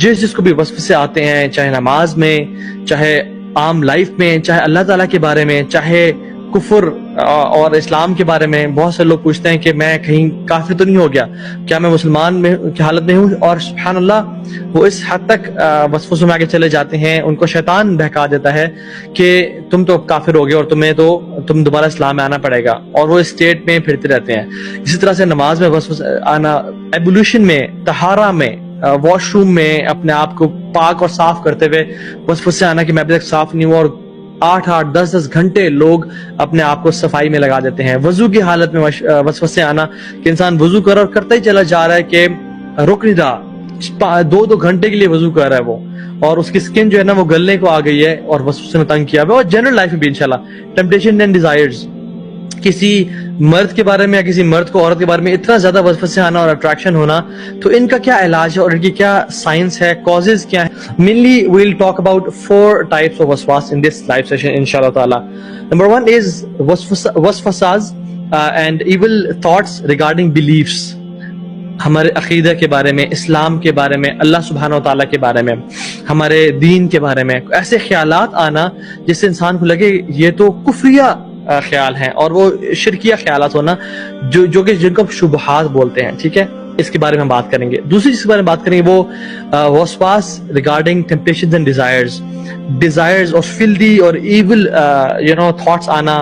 جس کو بھی وسوسے آتے ہیں، چاہے نماز میں، چاہے عام لائف میں، چاہے اللہ تعالیٰ کے بارے میں، چاہے کفر اور اسلام کے بارے میں، بہت سے لوگ پوچھتے ہیں کہ میں کہیں کافر تو نہیں ہو گیا، کیا میں مسلمان میں کی حالت میں ہوں؟ اور سبحان اللہ وہ اس حد تک وسوسوں میں آگے چلے جاتے ہیں، ان کو شیطان بہکا دیتا ہے کہ تم تو کافر ہو گئے اور تم دوبارہ اسلام میں آنا پڑے گا، اور وہ اسٹیٹ میں پھرتے رہتے ہیں۔ اسی طرح سے نماز میں وسوسہ آنا، ایبولیوشن میں، طہارہ میں، واش روم میں اپنے آپ کو پاک اور صاف کرتے ہوئے وسوسے آنا کہ میں ابھی تک صاف نہیں ہوں، اور 8 10 گھنٹے لوگ اپنے آپ کو صفائی میں لگا دیتے ہیں۔ وضو کی حالت میں وسوسے آنا کہ انسان وضو کر اور کرتا ہی چلا جا رہا ہے کہ رک نہیں رہا، 2 گھنٹے کے لیے وضو کر رہا ہے وہ، اور اس کی سکن جو ہے نا وہ گلنے کو آ گئی ہے اور وسوسے میں تنگ کیا ہوا ہے۔ اور جنرل لائف میں بھی انشاءاللہ ٹیمپٹیشن اینڈ ڈیزائرز، کسی مرد کے بارے میں یا کسی مرد کو عورت کے بارے میں اتنا زیادہ وسوسے آنا اور اٹریکشن ہونا، تو ان کا کیا علاج ہے اور ان کی کیا سائنس ہے، کازز کیا ہے؟ Mainly we will talk about 4 types of وسواس in this live session انشاءاللہ تعالی۔ Number 1 is وسوساز and evil thoughts regarding beliefs، ہمارے عقیدہ کے بارے میں، اسلام کے بارے میں، اللہ سبحانہ و تعالیٰ کے بارے میں، ہمارے دین کے بارے میں ایسے خیالات آنا جس سے انسان کو لگے یہ تو کفریہ خیال ہیں، اور وہ شرکیہ خیالات ہونا جو کہ جن کو شبہات بولتے ہیں، ٹھیک ہے؟ اس کے بارے میں ہم بات کریں گے۔ دوسری چیز کے بارے میں بات کریں گے وہ وسواس ریگارڈنگ ٹیمپٹیشنز اینڈ ڈیزائرز اور فلدی اور ایول تھاٹس آنا،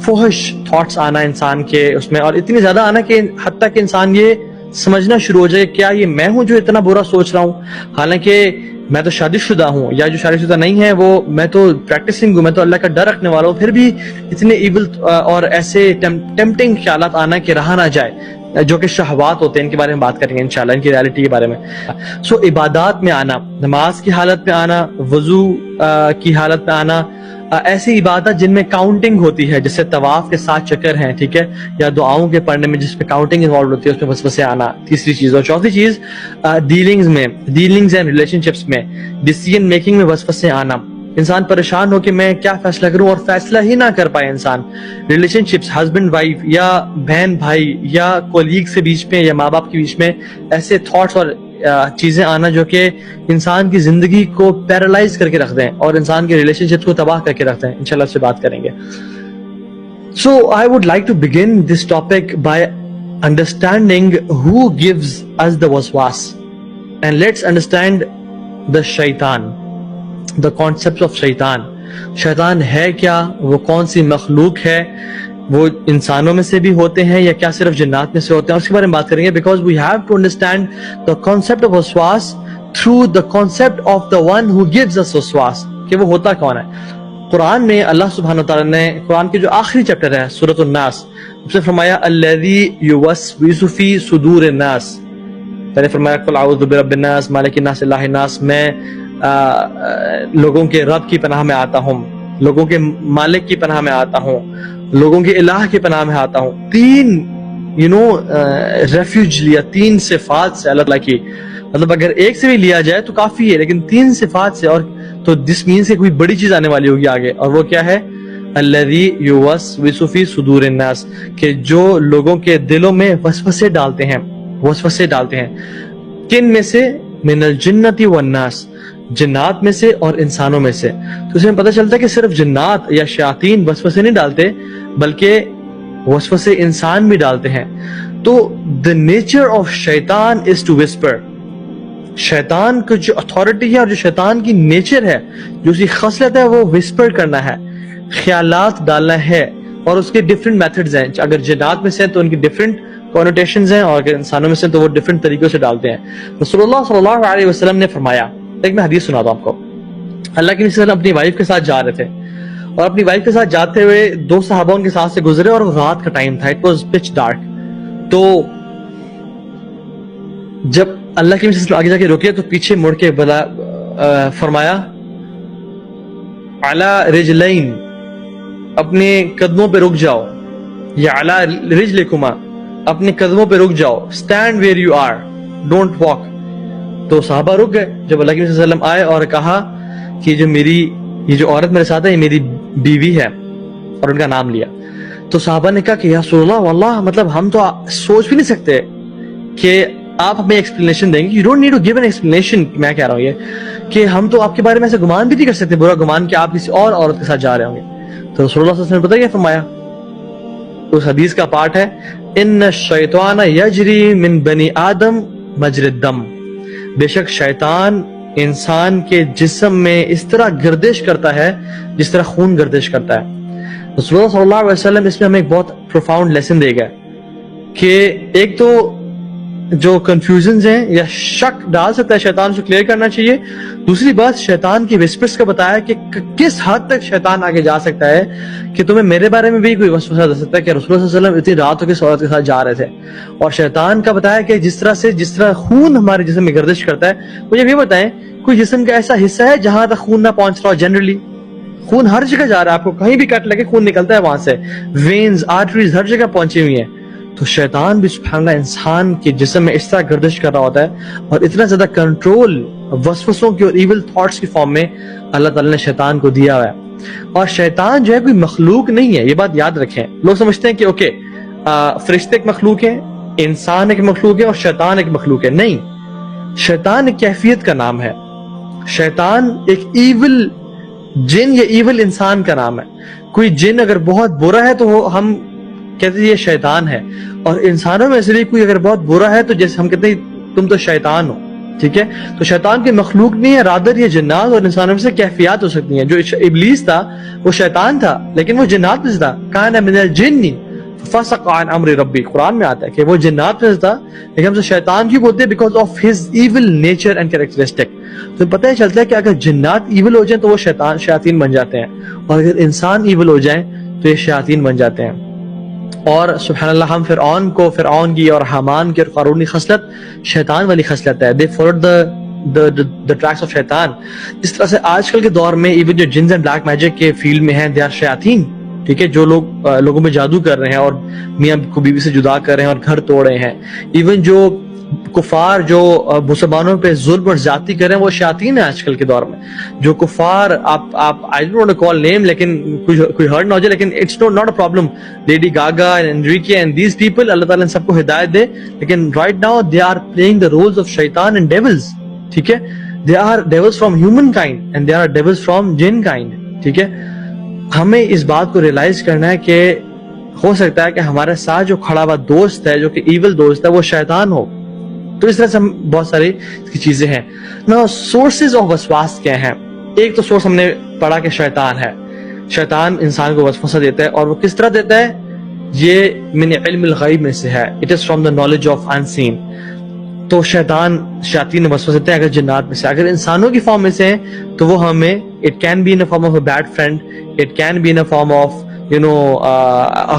فحش تھاٹس آنا انسان کے اس میں، اور اتنی زیادہ آنا کہ حتیٰ کہ انسان یہ سمجھنا شروع ہو جائے کیا یہ میں ہوں جو اتنا برا سوچ رہا ہوں، حالانکہ میں تو شادی شدہ ہوں، یا جو شادی شدہ نہیں ہے وہ میں تو پریکٹسنگ ہوں، میں تو اللہ کا ڈر رکھنے والا ہوں، پھر بھی اتنے ایول اور ایسے ٹیمپٹنگ خیالات آنا کہ رہا نہ جائے، جو کہ شہوات ہوتے ہیں، ان کے بارے میں بات کریں گے انشاءاللہ، ان کی ریالٹی کے بارے میں۔ سو عبادات میں آنا، نماز کی حالت میں آنا، وضو کی حالت میں آنا، ایسی عبادت جن میں کاؤنٹنگ ہوتی ہے، جیسے طواف کے 7 چکر ہیں، ٹھیک ہے، یا دعاؤں کے پڑھنے میں جس میں کاؤنٹنگ انوالو ہوتی ہے، اس میں وسوسے آنا، تیسری چیز۔ اور چوتھی چیز ڈیلنگز اینڈ ریلیشن شپس میں، ڈیسیژن میکنگ میں وسوسے آنا، انسان پریشان ہو کہ میں کیا فیصلہ کروں اور فیصلہ ہی نہ کر پائے انسان۔ ریلیشن شپس، ہسبینڈ وائف یا بہن بھائی یا کولیگ کے بیچ میں یا ماں باپ کے بیچ میں ایسے تھاٹس اور چیزیں آنا جو کہ انسان کی زندگی کو پیرالائز کر کے رکھ دیں اور انسان کے ریلیشن شپس کو تباہ کر کے رکھ دیں، انشاءاللہ اس سے بات کریں گے۔ So I would like to begin this topic by understanding who gives us the waswas, and let's understand the shaitan, the concepts of shaitan۔ شیطان ہے کیا، وہ کون سی مخلوق ہے، وہ انسانوں میں سے بھی ہوتے ہیں یا کیا صرف جنات میں سے ہوتے ہیں، اس کے بارے میں بات کریں گے۔ because we have to understand the concept of waswas through the concept of the one who gives us waswas، کہ وہ ہوتا کون ہے۔ قرآن میں اللہ سبحانہ وتعالیٰ نے قرآن کے جو آخری چیپٹر ہے سورۃ الناس، اس میں فرمایا الذی یوسوس فی صدور الناس، پہلے فرمایا قل اعوذ برب الناس مالک الناس الہ الناس، میں لوگوں کے رب کی پناہ میں آتا ہوں، لوگوں کے مالک کی پناہ میں آتا ہوں، لوگوں کے الہ کی پناہ میں آتا ہوں۔ 3 ریفیوج لیا، 3 صفات سے اللہ تعالیٰ کی، مطلب اگر ایک سے بھی لیا جائے تو کافی ہے، لیکن 3 صفات سے، اور تو دس مینس کہ کوئی بڑی چیز آنے والی ہوگی آگے، اور وہ کیا ہے؟ الذی یوسوس فی صدور الناس، کہ جو لوگوں کے دلوں میں وسوسے ڈالتے ہیں۔ کن میں سے؟ من الجنۃ والناس، جنات میں سے اور انسانوں میں سے۔ تو اس میں پتہ چلتا ہے کہ صرف جنات یا شیاطین وسوسے نہیں ڈالتے، بلکہ وسوسے انسان بھی ڈالتے ہیں۔ تو the nature of شیطان is to whisper، شیطان کو جو اتھارٹی ہے اور جو شیطان کی نیچر ہے، جو اس کی خصلت ہے، وہ وسپر کرنا ہے، خیالات ڈالنا ہے، اور اس کے ڈفرینٹ میتھڈز ہیں۔ اگر جنات میں سے تو ان کی ڈفرینٹ کونوٹیشنز ہیں، اور اگر انسانوں میں سے تو وہ ڈفرینٹ طریقوں سے ڈالتے ہیں۔ رسول اللہ صلی اللہ علیہ وسلم نے فرمایا، ایک میں حدیث سناتا ہوں آپ کو، اللہ کے نبی صلی اللہ علیہ وسلم اپنی وائف کے ساتھ جا رہے تھے، اور اپنی وائف کے ساتھ جاتے ہوئے 2 صحابہ ان کے ساتھ سے گزرے، اور رات کا ٹائم تھا، اٹ واز پچ ڈارک۔ تو جب اللہ کے نبی آگے جا کے رکے تو پیچھے مڑ کے فرمایا علی رجلین، اپنے قدموں پہ رک جاؤ، یا علی رجلکما، اپنے قدموں پہ رک جاؤ، stand where you are, don't walk. تو صحابہ رک گئے۔ جب اللہ کے نبی صلی اللہ علیہ وسلم آئے اور کہا کہ یہ جو عورت میرے ساتھ ہے یہ میری بیوی ہے، اور ان کا نام لیا، تو صحابہ نے کہا کہ یا رسول اللہ واللہ، مطلب ہم تو سوچ بھی نہیں سکتے کہ آپ ہمیں ایکسپلینیشن دیں گے. You don't need to give an explanation. میں کہہ رہا ہوں یہ کہ ہم تو آپ کے بارے میں ایسے گمان بھی نہیں کر سکتے, برا گمان کہ آپ کسی اور عورت کے ساتھ جا رہے ہوں گے. تو رسول اللہ صلی اللہ علیہ وسلم نے پتہ کیا فرمایا, اس حدیث کا پارٹ ہے, ان الشیطان یجری من بنی آدم مجری الدم, بے شک شیطان انسان کے جسم میں اس طرح گردش کرتا ہے جس طرح خون گردش کرتا ہے. رسول اللہ صلی اللہ علیہ وسلم اس میں ہمیں ایک بہت پروفاؤنڈ لیسن دے گا کہ ایک تو جو کنفیوژنز ہیں یا شک ڈال سکتا ہے شیطان, سے کلیئر کرنا چاہیے. دوسری بات, شیطان کی وسپرز کا بتایا کہ کس حد تک شیطان آگے جا سکتا ہے کہ تمہیں میرے بارے میں بھی کوئی وسوسہ دے سکتا ہے کہ رسول اللہ صلی اللہ علیہ وسلم اتنی رات ہو کے عورت کے ساتھ جا رہے تھے. اور شیطان کا بتایا کہ جس طرح خون ہمارے جسم میں گردش کرتا ہے. مجھے یہ بتائیں, کوئی جسم کا ایسا حصہ ہے جہاں تک خون نہ پہنچ رہا ہو؟ جنرلی خون ہر جگہ جا رہا ہے, آپ کو کہیں بھی کٹ لگے خون نکلتا ہے وہاں سے, وینز آرٹریز ہر جگہ پہنچی ہوئی ہیں. تو شیطان بھی سبحان اللہ انسان کے جسم میں اس طرح گردش کر رہا ہوتا ہے, اور اتنا زیادہ کنٹرول وسوسوں کی اور ایول تھاٹس کی فارم میں اللہ تعالیٰ نے شیطان کو دیا ہوا ہے. اور شیطان جو ہے کوئی مخلوق نہیں ہے, یہ بات یاد رکھیں. لوگ سمجھتے ہیں کہ اوکے فرشتے ایک مخلوق ہے, انسان ایک مخلوق ہے اور شیطان ایک مخلوق ہے. نہیں, شیطان ایک کیفیت کا نام ہے. شیطان ایک ایول جن یا ایول انسان کا نام ہے. کوئی جن اگر بہت برا ہے تو ہم کہتے ہیں یہ شیطان ہے, اور انسانوں میں سے بھی کوئی اگر بہت برا ہے تو جیسے ہم کہتے ہیں تم تو شیطان ہو. ٹھیک ہے, تو شیطان کی مخلوق نہیں ہے, رادر یہ جنات اور انسانوں میں سے کیفیات ہو سکتی ہیں. جو ابلیس تھا وہ شیطان تھا لیکن وہ جنات میں سے تھا. کان من الجن ففسق عن امر ربی, قرآن میں آتا ہے کہ وہ جنات میں سے تھا, لیکن ہم سے شیطان کیوں بولتے ہیں؟ Because of his evil nature and characteristic. تو پتہ ہی چلتا ہے کہ اگر جنات ایول ہو جائیں تو وہ شیاطین بن جاتے ہیں, اور اگر انسان ایول ہو جائیں تو یہ شیاطین بن جاتے ہیں. اور سبحان اللہ, ہم فرعون کی اور حامان کی اور قارون کی خصلت شیطان والی خصلت ہے. they followed the tracks of شیطان. جس طرح سے آج کل کے دور میں ایون جو جنز اینڈ بلیک میجک کے فیلڈ میں ہیں, they are شیاطین. ٹھیک ہے, جو لوگ لوگوں میں جادو کر رہے ہیں اور میاں کو بیوی سے جدا کر رہے ہیں اور گھر توڑ رہے ہیں. ایون جو کفار جو مسلمانوں پہ ظلم اور زیادتی کر رہے ہیں وہ شیاطین ہیں آج کل کے دور میں. جو کفار آپ I don't want to call name, لیکن کوئی ہرٹ نہ ہو جائے, لیکن it's not a problem. Lady Gaga and Enrique and these people, اللہ تعالیٰ ان سب کو ہدایت دے, لیکن right now they are playing the roles of شیطان and devils. ٹھیک ہے, they are devils from human kind and they are devils from jinn kind. ٹھیک ہے, ہمیں اس بات کو ریئلائز کرنا ہے کہ ہو سکتا ہے کہ ہمارے ساتھ جو کھڑا ہوا دوست ہے, جو کہ ایول دوست ہے, وہ شیطان ہو. تو اس طرح سے بہت ساری چیزیں ہیں. نا سورسز آف وسواس کیا ہیں؟ ایک تو سورس ہم نے پڑھا کہ شیطان ہے. شیطان انسان کو وسوسہ دیتا ہے, اور وہ کس طرح دیتا ہے؟ یہ من علم الغیب میں سے ہے. It is from the knowledge of unseen. تو شیاطین وسوسہ دیتے ہیں اگر جنات میں سے. اگر انسانوں کی فارم میں سے ہیں تو وہ ہمیں it can be in form of a bad friend, it can be in form of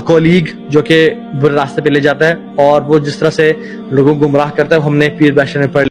colleague جو کہ برے راستے پہ لے جاتا ہے, اور وہ جس طرح سے لوگوں کو گمراہ کرتا ہے. ہم نے پیر باشر میں پڑھ